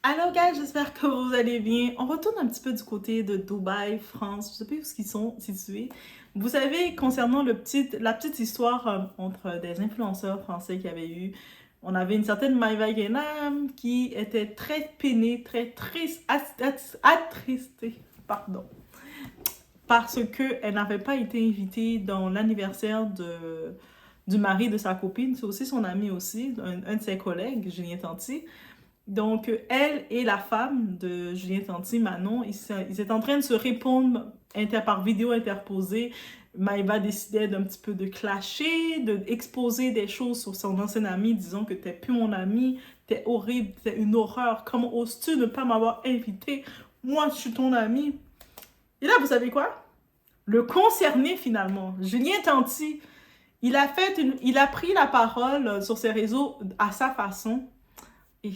Alors, gars, j'espère que vous allez bien. On retourne un petit peu du côté de Dubaï, France. Je sais pas où ils sont situés. Vous savez, concernant la petite histoire entre des influenceurs français qu'il y avait eu, on avait une certaine Maïva Guénam qui était très peinée, très triste, attristée, pardon, parce qu'elle n'avait pas été invitée dans l'anniversaire du mari de sa copine. C'est aussi son ami aussi, un de ses collègues, Julien Tanti. Donc, elle et la femme de Julien Tanti, Manon, ils étaient en train de se répondre par vidéo interposée. Maëva décidait d'un petit peu de clasher, d'exposer des choses sur son ancien ami, disant que t'es plus mon ami, t'es horrible, t'es une horreur, comment oses-tu ne pas m'avoir invité? Moi, je suis ton ami. Et là, vous savez quoi? Le concerné, finalement, Julien Tanti, il a pris la parole sur ses réseaux à sa façon. Et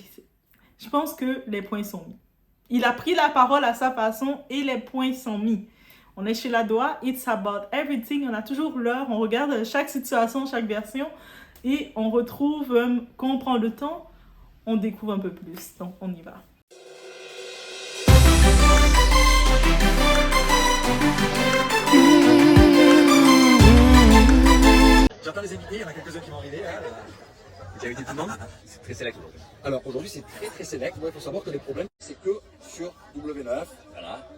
je pense que les points sont mis. Il a pris la parole à sa façon et les points sont mis. On est chez la Doha, it's about everything, on a toujours l'heure, on regarde chaque situation, chaque version et on retrouve, quand on prend le temps, on découvre un peu plus. Donc on y va. J'entends les invités, il y en a quelques-uns qui vont arriver. Tu as invité tout le monde? C'est très sélect aujourd'hui. Alors aujourd'hui c'est très sélect. Moi il faut savoir que les problèmes c'est que sur W9. Voilà.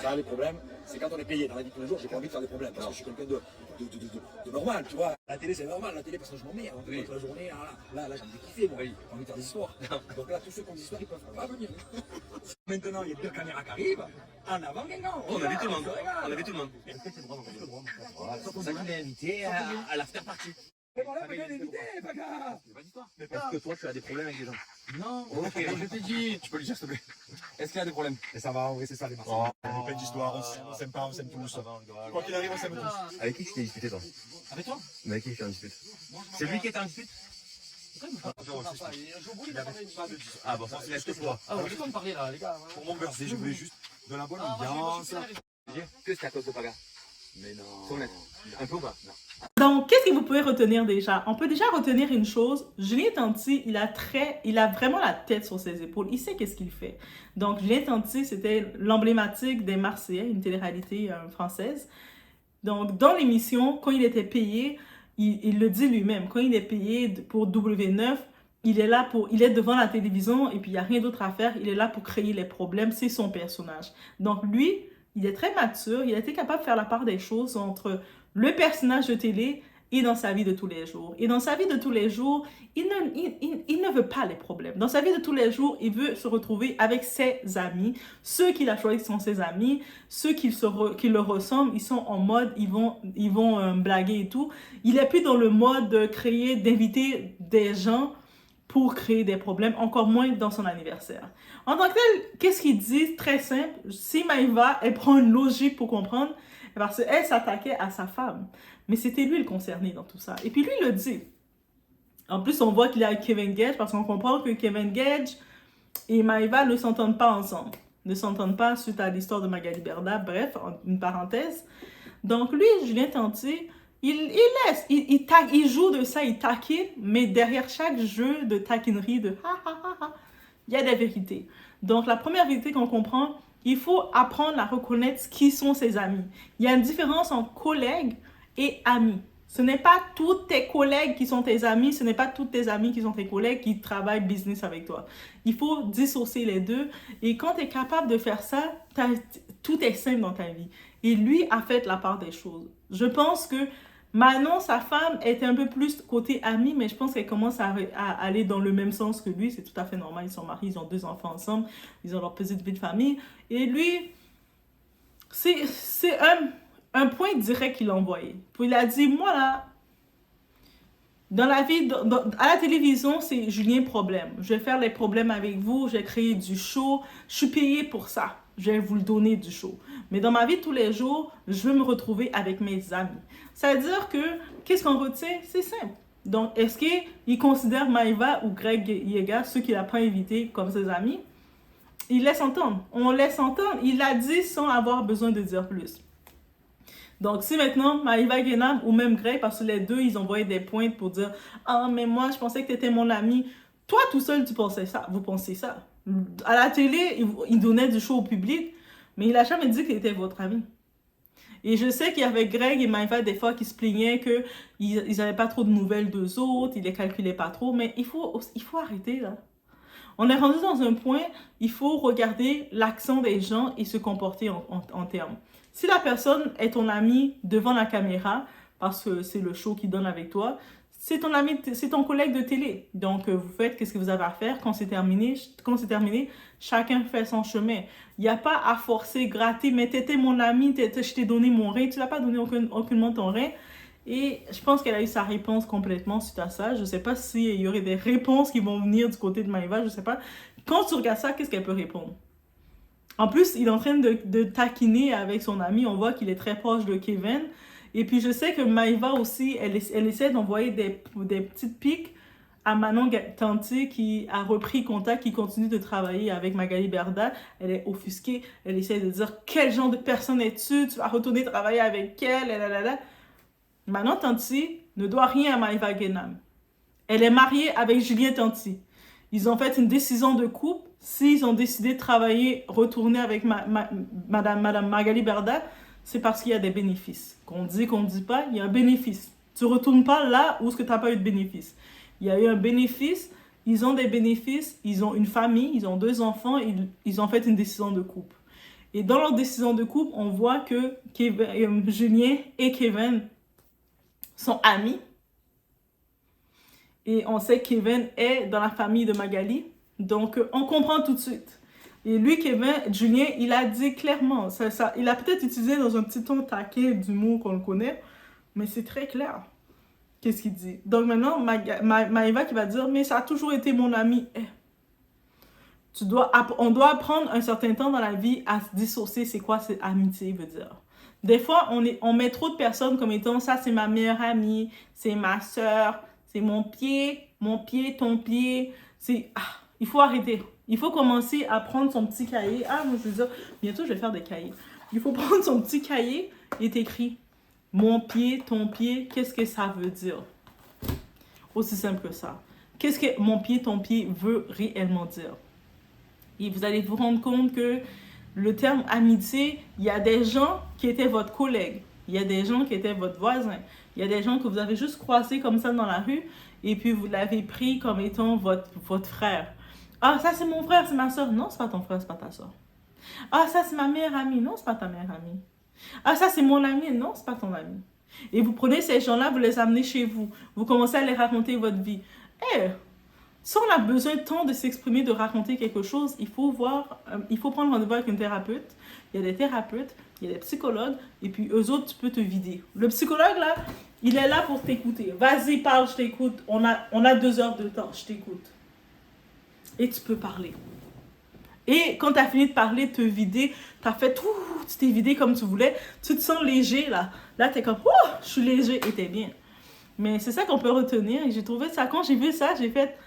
Ça les problèmes, c'est quand on est payé. Dans la vie de tous les jours, j'ai pas envie de faire des problèmes parce que je suis quelqu'un de normal, tu vois. La télé c'est normal, la télé parce que je m'emmerde. Oui. Toute la journée, là j'ai envie de kiffer, moi. Oui. J'ai envie de faire des histoires. Donc là tous ceux qui ont des histoires ils peuvent pas venir. Maintenant il y a 2 caméras qui arrivent. En avant quelqu'un. On a vu tout le monde. On a vu tout le monde. Et peut-être c'est vraiment le drôme. C'est pour ça qu'il est invité à l'after party. Mais voilà, pas invité, Paga. Est-ce que toi tu as des problèmes avec les gens? Non. Ok, je t'ai dit, tu peux lui dire s'il te plaît. Est-ce qu'il y a des problèmes? Et ça va, en vrai, c'est ça les Marseillais. On a plein d'histoires, on s'aime pas, on s'aime tous. Quoi qu'il arrive, on s'aime tous. Avec qui tu t'es disputé toi? Avec toi? Mais avec qui tu es en dispute? C'est lui qui était en dispute? Ah bon, ça c'est toi. Ah, on va me parler là, les gars. Pour mon birthday, je voulais juste de la bonne ambiance. Que c'est à cause de Paga? Mais non. C'est honnête. Un peu ou pas? Non. Donc, qu'est-ce que vous pouvez retenir déjà? On peut déjà retenir une chose. Julien Tanti, il a vraiment la tête sur ses épaules. Il sait qu'est-ce qu'il fait. Donc, Julien Tanti, c'était l'emblématique des Marseillais, une télé-réalité française. Donc, dans l'émission, quand il était payé, il le dit lui-même, quand il est payé pour W9, il est devant la télévision et puis il n'y a rien d'autre à faire. Il est là pour créer les problèmes. C'est son personnage. Donc, lui, il est très mature. Il a été capable de faire la part des choses entre le personnage de télé et dans sa vie de tous les jours. Et dans sa vie de tous les jours, il ne veut pas les problèmes. Dans sa vie de tous les jours, il veut se retrouver avec ses amis. Ceux qu'il a choisis sont ses amis. Ceux qui le ressemblent, ils sont en mode, ils vont blaguer et tout. Il n'est plus dans le mode de créer, d'inviter des gens pour créer des problèmes, encore moins dans son anniversaire. En tant que tel, qu'est-ce qu'il dit? Très simple. Si Maïva, elle prend une logique pour comprendre, parce qu'elle s'attaquait à sa femme. Mais c'était lui le concerné dans tout ça. Et puis lui, il le dit. En plus, on voit qu'il est avec Kevin Gage, parce qu'on comprend que Kevin Gage et Maïva ne s'entendent pas ensemble. Ne s'entendent pas suite à l'histoire de Magali Berda. Bref, une parenthèse. Donc lui, Julien Tanti, il joue de ça, il taquine, mais derrière chaque jeu de taquinerie, de ha ha ha ha, il y a des vérités. Donc la première vérité qu'on comprend, il faut apprendre à reconnaître qui sont ses amis. Il y a une différence entre collègues et amis. Ce n'est pas tous tes collègues qui sont tes amis, ce n'est pas tous tes amis qui sont tes collègues qui travaillent business avec toi. Il faut dissocier les deux. Et quand tu es capable de faire ça, tout est simple dans ta vie. Et lui a fait la part des choses. Je pense que Manon, sa femme, était un peu plus côté amie, mais je pense qu'elle commence à aller dans le même sens que lui. C'est tout à fait normal. Ils sont mariés, ils ont 2 enfants ensemble, ils ont leur petite vie de famille. Et lui, c'est un point direct qu'il a envoyé. Puis il a dit, moi là, dans la vie, à la télévision, c'est Julien Problème. Je vais faire les problèmes avec vous, je vais créer du show. Je suis payée pour ça. Je vais vous le donner du show. Mais dans ma vie de tous les jours, je veux me retrouver avec mes amis. Ça veut dire que, qu'est-ce qu'on retient? C'est simple. Donc, est-ce qu'il considère Maïva ou Greg Yega, ceux qu'il n'a pas invités, comme ses amis? Il laisse entendre. On laisse entendre. Il l'a dit sans avoir besoin de dire plus. Donc, si maintenant, Maïva Guénam ou même Greg, parce que les deux, ils envoyaient des pointes pour dire « Ah, mais moi, je pensais que tu étais mon ami. » Toi, tout seul, tu pensais ça. Vous pensez ça. À la télé, il donnait du show au public, mais il a jamais dit qu'il était votre ami. Et je sais qu'il y avait Greg et Maïva des fois qui se plaignaient qu'ils n'avaient pas trop de nouvelles d'eux autres, ils les calculaient pas trop, mais il faut arrêter là. On est rendu dans un point, il faut regarder l'accent des gens et se comporter en termes. Si la personne est ton ami devant la caméra, parce que c'est le show qu'il donne avec toi, c'est ton ami, c'est ton collègue de télé. Donc, vous faites qu'est-ce que vous avez à faire. Quand c'est terminé, chacun fait son chemin. Il n'y a pas à forcer, gratter, mais t'étais mon ami, je t'ai donné mon rein, tu n'as pas donné aucunement ton rein. Et je pense qu'elle a eu sa réponse complètement suite à ça. Je ne sais pas s'il y aurait des réponses qui vont venir du côté de Maïva, je ne sais pas. Quand tu regardes ça, qu'est-ce qu'elle peut répondre? En plus, il est en train de taquiner avec son ami. On voit qu'il est très proche de Kevin. Et puis, je sais que Maïva aussi, elle essaie d'envoyer des petites piques à Manon Tanti qui a repris contact, qui continue de travailler avec Magali Berda. Elle est offusquée. Elle essaie de dire quel genre de personne es-tu? Tu vas retourner travailler avec elle. Manon Tanti ne doit rien à Maïva Guénam. Elle est mariée avec Julien Tanti. Ils ont fait une décision de couple. S'ils ont décidé de travailler, retourner avec Madame Magali Berda, c'est parce qu'il y a des bénéfices. Qu'on dit, qu'on ne dit pas, il y a un bénéfice. Tu ne retournes pas là où tu n'as pas eu de bénéfice. Il y a eu un bénéfice, ils ont des bénéfices, ils ont une famille, ils ont 2 enfants, ils ont fait une décision de couple. Et dans leur décision de couple, on voit que Julien et Kevin sont amis. Et on sait que Kevin est dans la famille de Magali. Donc, on comprend tout de suite. Et lui, Julien, il a dit clairement, il a peut-être utilisé dans un petit ton taquin d'humour qu'on le connaît, mais c'est très clair. Qu'est-ce qu'il dit? Donc maintenant, Maïva qui va dire, mais ça a toujours été mon ami. On doit apprendre un certain temps dans la vie à se dissocier c'est quoi cette amitié veut dire. Des fois, on met trop de personnes comme étant, ça c'est ma meilleure amie, c'est ma soeur, c'est mon pied, ton pied. Il faut arrêter. Il faut commencer à prendre son petit cahier. Moi je veux dire, bientôt je vais faire des cahiers. Il faut prendre son petit cahier et t'écris mon pied, ton pied, qu'est-ce que ça veut dire? Aussi simple que ça. Qu'est-ce que mon pied, ton pied veut réellement dire? Et vous allez vous rendre compte que le terme amitié, il y a des gens qui étaient votre collègue. Il y a des gens qui étaient votre voisin. Il y a des gens que vous avez juste croisés comme ça dans la rue et puis vous l'avez pris comme étant votre frère. Ça c'est mon frère, c'est ma soeur. Non, c'est pas ton frère, c'est pas ta soeur. Ça c'est ma meilleure amie. Non, c'est pas ta meilleure amie. Ça c'est mon ami. Non, c'est pas ton ami. Et vous prenez ces gens-là, vous les amenez chez vous. Vous commencez à les raconter votre vie. Si on a besoin de temps de s'exprimer, de raconter quelque chose, il faut prendre rendez-vous avec un thérapeute. Il y a des thérapeutes, il y a des psychologues, et puis eux autres, tu peux te vider. Le psychologue, là, il est là pour t'écouter. Vas-y, parle, je t'écoute. On a 2 heures de temps, je t'écoute. Et tu peux parler. Et quand tu as fini de parler, te vider, tu t'es vidé comme tu voulais, tu te sens léger, là. Là, tu es comme, je suis léger, et t'es bien. Mais c'est ça qu'on peut retenir. Et j'ai trouvé ça, quand j'ai vu ça, j'ai fait...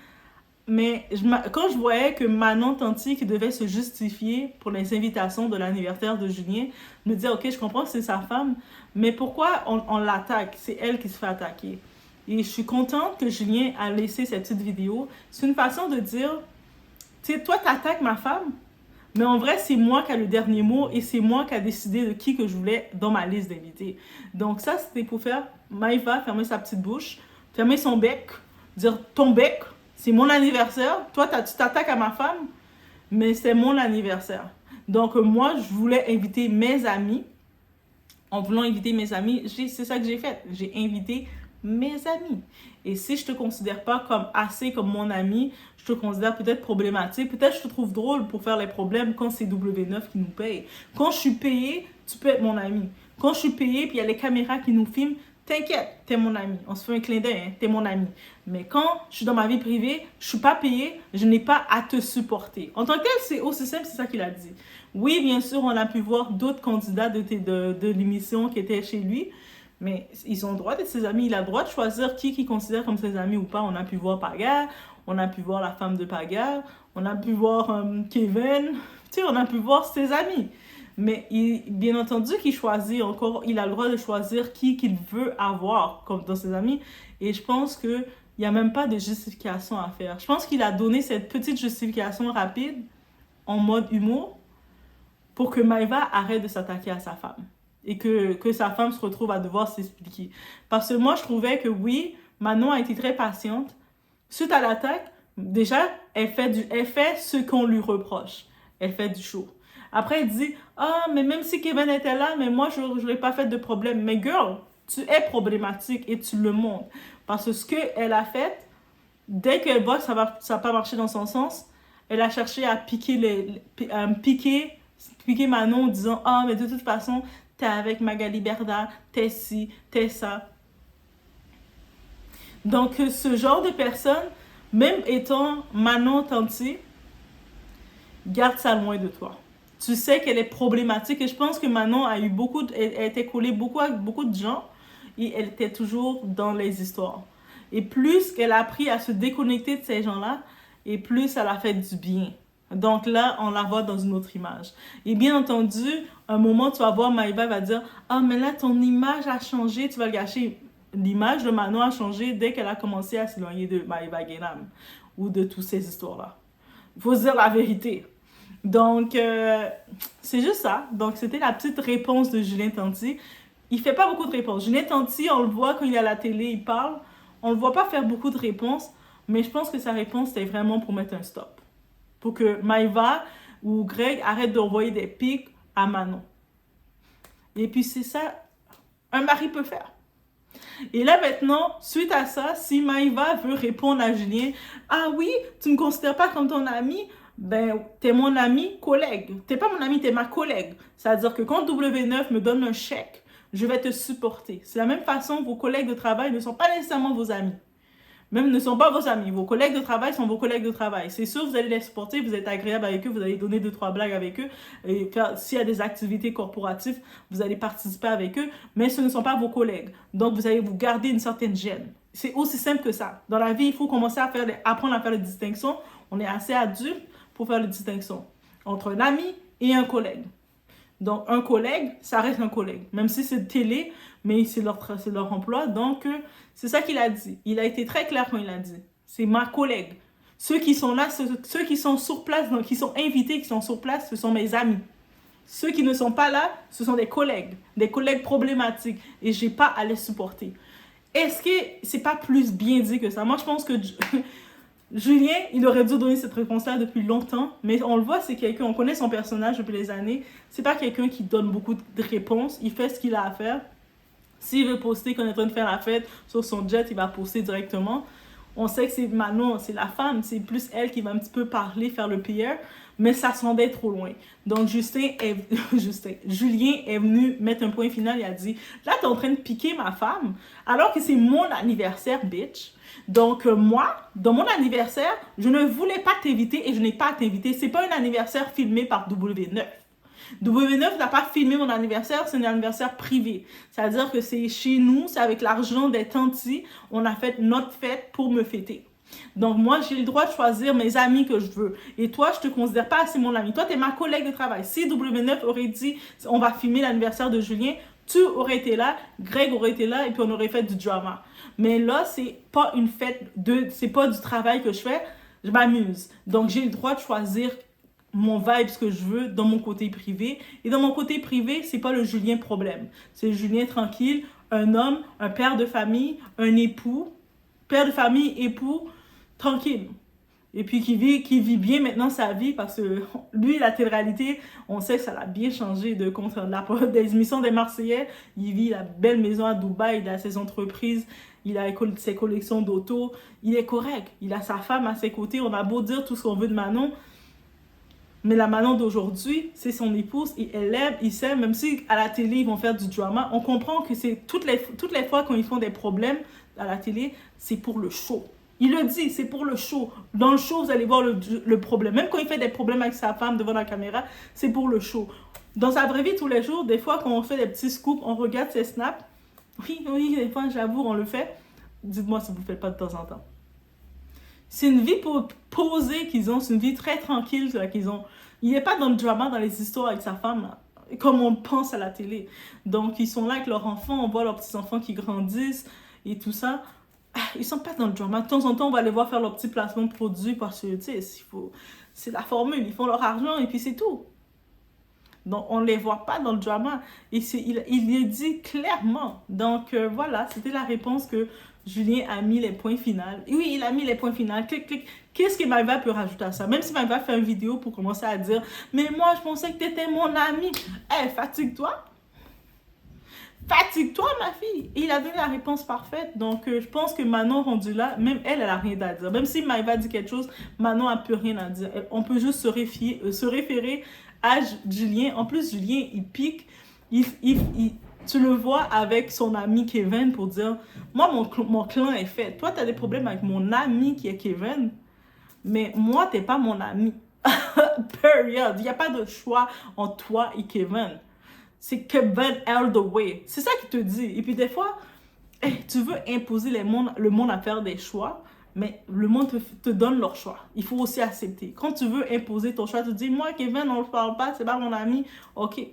Mais quand je voyais que Manon Tanti qui devait se justifier pour les invitations de l'anniversaire de Julien, je me disais, ok, je comprends que c'est sa femme, mais pourquoi on l'attaque? C'est elle qui se fait attaquer. Et je suis contente que Julien a laissé cette petite vidéo. C'est une façon de dire, tu sais, toi, t'attaques ma femme, mais en vrai, c'est moi qui ai le dernier mot et c'est moi qui ai décidé de qui que je voulais dans ma liste d'invités. Donc ça, c'était pour faire Maïva fermer sa petite bouche, fermer son bec, dire ton bec, c'est mon anniversaire. Toi, tu t'attaques à ma femme, mais c'est mon anniversaire. Donc, moi, je voulais inviter mes amis. En voulant inviter mes amis, c'est ça que j'ai fait. J'ai invité mes amis. Et si je te considère pas comme mon ami, je te considère peut-être problématique. Peut-être je te trouve drôle pour faire les problèmes quand c'est W9 qui nous paye. Quand je suis payée, tu peux être mon ami. Quand je suis payée, puis il y a les caméras qui nous filment, t'inquiète, t'es mon ami. On se fait un clin d'œil, hein? T'es mon ami. Mais quand je suis dans ma vie privée, je suis pas payée, je n'ai pas à te supporter. En tant que tel, c'est aussi simple, c'est ça qu'il a dit. Oui, bien sûr, on a pu voir d'autres candidats de l'émission qui étaient chez lui, mais ils ont le droit d'être ses amis. Il a le droit de choisir qui considère comme ses amis ou pas. On a pu voir Paga, on a pu voir la femme de Paga, on a pu voir Kevin, tu sais, on a pu voir ses amis. Mais bien entendu qu'il choisit encore, il a le droit de choisir qui qu'il veut avoir comme dans ses amis. Et je pense que il n'y a même pas de justification à faire. Je pense qu'il a donné cette petite justification rapide en mode humour pour que Maëva arrête de s'attaquer à sa femme et que sa femme se retrouve à devoir s'expliquer. Parce que moi, je trouvais que oui, Manon a été très patiente. Suite à l'attaque, déjà, elle fait ce qu'on lui reproche. Elle fait du show. Après, elle dit « Ah, mais même si Kevin était là, mais moi, je n'aurais pas fait de problème. » Mais girl, tu es problématique et tu le montres. Parce que ce qu'elle a fait, dès qu'elle voit que ça n'a pas marché dans son sens, elle a cherché à piquer Manon en disant « Ah, mais de toute façon, t'es avec Magali Berda, t'es ci, t'es ça. » Donc, ce genre de personne, même étant Manon Tanti, garde ça loin de toi. Tu sais qu'elle est problématique et je pense que Manon a eu elle était collée avec beaucoup de gens et elle était toujours dans les histoires. Et plus qu'elle a appris à se déconnecter de ces gens-là, et plus ça l'a fait du bien. Donc là, on la voit dans une autre image. Et bien entendu, un moment, tu vas voir Maëva va dire « Ah, mais là, ton image a changé, tu vas le gâcher. » L'image de Manon a changé dès qu'elle a commencé à s'éloigner de Maëva Guénam ou de toutes ces histoires-là. Il faut se dire la vérité. Donc, c'est juste ça. Donc, c'était la petite réponse de Julien Tanti. Il fait pas beaucoup de réponses. Julien Tanti, on le voit quand il est à la télé, il parle. On le voit pas faire beaucoup de réponses, mais je pense que sa réponse, c'était vraiment pour mettre un stop. Pour que Maëva ou Greg arrêtent d'envoyer des pics à Manon. Et puis, c'est ça, un mari peut faire. Et là, maintenant, suite à ça, si Maëva veut répondre à Julien, « Ah oui, tu me considères pas comme ton ami? » Ben, t'es mon ami, collègue. T'es pas mon ami, t'es ma collègue. C'est-à-dire que quand W9 me donne un chèque, je vais te supporter. C'est la même façon, vos collègues de travail ne sont pas nécessairement vos amis. Même ne sont pas vos amis. Vos collègues de travail sont vos collègues de travail. C'est sûr, vous allez les supporter, vous êtes agréable avec eux, vous allez donner 2-3 blagues avec eux. Et s'il y a des activités corporatives, vous allez participer avec eux. Mais ce ne sont pas vos collègues. Donc, vous allez vous garder une certaine gêne. C'est aussi simple que ça. Dans la vie, il faut commencer à apprendre à faire les distinctions. On est assez adulte pour faire les distinctions entre un ami et un collègue. Donc, un collègue, ça reste un collègue. Même si c'est de télé, mais c'est leur emploi. Donc, c'est ça qu'il a dit. Il a été très clair quand il a dit. C'est ma collègue. Ceux qui sont là, ceux qui sont sur place, donc qui sont invités, qui sont sur place, ce sont mes amis. Ceux qui ne sont pas là, ce sont des collègues problématiques. Et je n'ai pas à les supporter. Est-ce que c'est pas plus bien dit que ça? Moi, je pense que Julien, il aurait dû donner cette réponse-là depuis longtemps, mais on le voit, c'est quelqu'un, on connaît son personnage depuis les années, c'est pas quelqu'un qui donne beaucoup de réponses, il fait ce qu'il a à faire. S'il veut poster qu'on est en train de faire la fête sur son jet, il va poster directement. On sait que c'est Manon, c'est la femme, c'est plus elle qui va un petit peu parler, faire le PR, mais ça semblait trop loin. Donc Julien est venu mettre un point final, il a dit « Là, t'es en train de piquer ma femme, alors que c'est mon anniversaire, bitch. » Donc, moi, dans mon anniversaire, je ne voulais pas t'inviter et je n'ai pas à t'inviter. C'est pas un anniversaire filmé par W9. W9 n'a pas filmé mon anniversaire, c'est un anniversaire privé. C'est-à-dire que c'est chez nous, c'est avec l'argent des tantis, on a fait notre fête pour me fêter. Donc, moi, j'ai le droit de choisir mes amis que je veux. Et toi, je te considère pas assez mon ami. Toi, tu es ma collègue de travail. Si W9 aurait dit, on va filmer l'anniversaire de Julien, tu aurais été là, Greg aurait été là, et puis on aurait fait du drama. Mais là, c'est pas une fête c'est pas du travail que je fais, je m'amuse. Donc, j'ai le droit de choisir mon vibe, ce que je veux, dans mon côté privé. Et dans mon côté privé, c'est pas le Julien problème. C'est le Julien tranquille, un homme, un père de famille, un époux, père de famille, époux, tranquille. Et puis qui vit bien maintenant sa vie parce que lui, la télé-réalité, on sait que ça l'a bien changé contre des émissions des Marseillais. Il vit la belle maison à Dubaï, il a ses entreprises, il a ses collections d'autos. Il est correct, il a sa femme à ses côtés. On a beau dire tout ce qu'on veut de Manon, mais la Manon d'aujourd'hui, c'est son épouse et elle l'aime, il s'aime. Même si à la télé, ils vont faire du drama, on comprend que c'est toutes les fois quand ils font des problèmes à la télé, c'est pour le show. Il le dit, c'est pour le show. Dans le show, vous allez voir le problème. Même quand il fait des problèmes avec sa femme devant la caméra, c'est pour le show. Dans sa vraie vie, tous les jours, des fois, quand on fait des petits scoops, on regarde ses snaps. Oui, des fois, j'avoue, on le fait. Dites-moi si vous ne le faites pas de temps en temps. C'est une vie posée qu'ils ont, c'est une vie très tranquille qu'ils ont. Il n'est pas dans le drama, dans les histoires avec sa femme, là, comme on pense à la télé. Donc, ils sont là avec leurs enfants, on voit leurs petits-enfants qui grandissent et tout ça. ils sont pas dans le drama. De temps en temps, on va les voir faire leur petit placement de produits parce que, tu sais, c'est la formule. Ils font leur argent et puis c'est tout. Donc, on ne les voit pas dans le drama. Et il le dit clairement. Donc, voilà, c'était la réponse que Julien a mis les points finaux. Oui, il a mis les points finaux. Clic, clic. Qu'est-ce que Maëva peut rajouter à ça? Même si Maëva fait une vidéo pour commencer à dire « Mais moi, je pensais que tu étais mon ami. » Hey, fatigue-toi. Fatigue-toi, ma fille. Et il a donné la réponse parfaite. Donc, je pense que Manon, rendu là, même elle, elle a rien à dire. Même si Maëva dit quelque chose, Manon n'a plus rien à dire. On peut juste se référer à Julien. En plus, Julien, il pique. Tu le vois avec son ami Kevin pour dire « Moi, mon clan est fait. Toi, tu as des problèmes avec mon ami qui est Kevin, mais moi, tu n'es pas mon ami. » Period. Il n'y a pas de choix entre toi et Kevin. C'est Kevin all the way. C'est ça qu'il te dit. Et puis des fois, tu veux imposer le monde à faire des choix, mais le monde te donne leur choix. Il faut aussi accepter. Quand tu veux imposer ton choix, tu te dis, moi, Kevin, on ne parle pas, c'est pas mon ami. OK.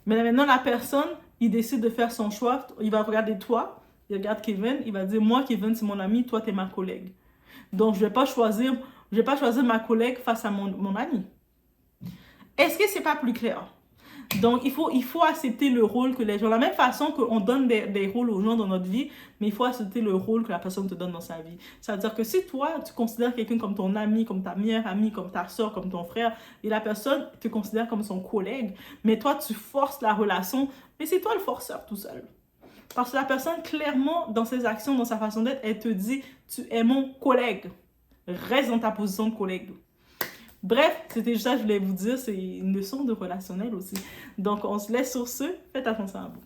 Mais maintenant, la personne, il décide de faire son choix. Il va regarder toi, il regarde Kevin, il va dire, moi, Kevin, c'est mon ami, toi, tu es ma collègue. Donc, je ne vais pas choisir ma collègue face à mon ami. Est-ce que c'est pas plus clair? Donc, il faut accepter le rôle que les gens... De la même façon qu'on donne des rôles aux gens dans notre vie, mais il faut accepter le rôle que la personne te donne dans sa vie. C'est-à-dire que si toi, tu considères quelqu'un comme ton ami, comme ta meilleure amie, comme ta soeur, comme ton frère, et la personne te considère comme son collègue, mais toi, tu forces la relation, mais c'est toi le forceur tout seul. Parce que la personne, clairement, dans ses actions, dans sa façon d'être, elle te dit, tu es mon collègue. Reste dans ta position de collègue. Bref, c'était juste ça que je voulais vous dire. C'est une leçon de relationnel aussi. Donc, on se laisse sur ce. Faites attention à vous.